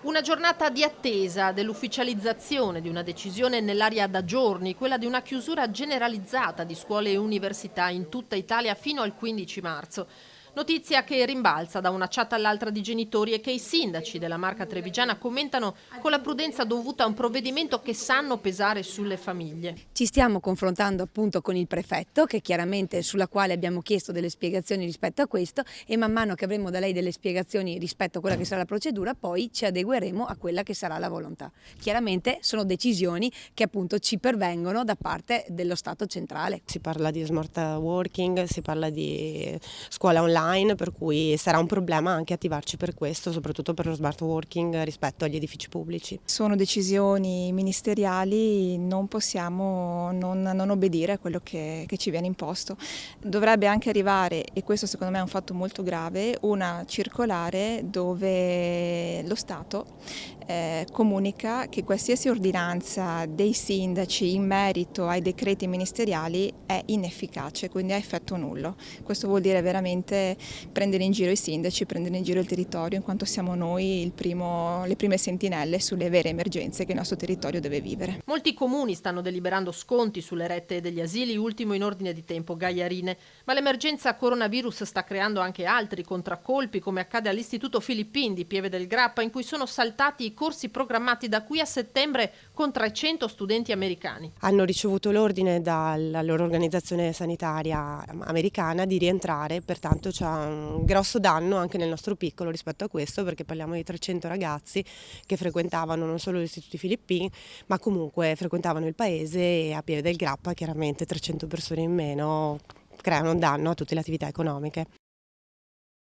Una giornata di attesa dell'ufficializzazione di una decisione nell'aria da giorni, quella di una chiusura generalizzata di scuole e università in tutta Italia fino al 15 marzo. Notizia che rimbalza da una chat all'altra di genitori e che i sindaci della Marca Trevigiana commentano con la prudenza dovuta a un provvedimento che sanno pesare sulle famiglie. Ci stiamo confrontando appunto con il prefetto, che chiaramente sulla quale abbiamo chiesto delle spiegazioni rispetto a questo, e man mano che avremo da lei delle spiegazioni rispetto a quella che sarà la procedura, poi ci adegueremo a quella che sarà la volontà. Chiaramente sono decisioni che appunto ci pervengono da parte dello Stato centrale. Si parla di smart working, si parla di scuola online, per cui sarà un problema anche attivarci per questo, soprattutto per lo smart working rispetto agli edifici pubblici. Sono decisioni ministeriali, non possiamo non obbedire a quello che ci viene imposto. Dovrebbe anche arrivare, e questo secondo me è un fatto molto grave, una circolare dove lo Stato comunica che qualsiasi ordinanza dei sindaci in merito ai decreti ministeriali è inefficace, quindi ha effetto nullo. Questo vuol dire veramente prendere in giro i sindaci, prendere in giro il territorio, in quanto siamo noi le prime sentinelle sulle vere emergenze che il nostro territorio deve vivere. Molti comuni stanno deliberando sconti sulle rette degli asili, ultimo in ordine di tempo Gaiarine, ma l'emergenza coronavirus sta creando anche altri contraccolpi, come accade all'Istituto Filippin di Pieve del Grappa, in cui sono saltati i corsi programmati da qui a settembre con 300 studenti americani. Hanno ricevuto l'ordine dalla loro organizzazione sanitaria americana di rientrare, pertanto c'è un grosso danno anche nel nostro piccolo rispetto a questo, perché parliamo di 300 ragazzi che frequentavano non solo l'Istituto Filippin, ma comunque frequentavano il paese, e a Pieve del Grappa chiaramente 300 persone in meno creano un danno a tutte le attività economiche.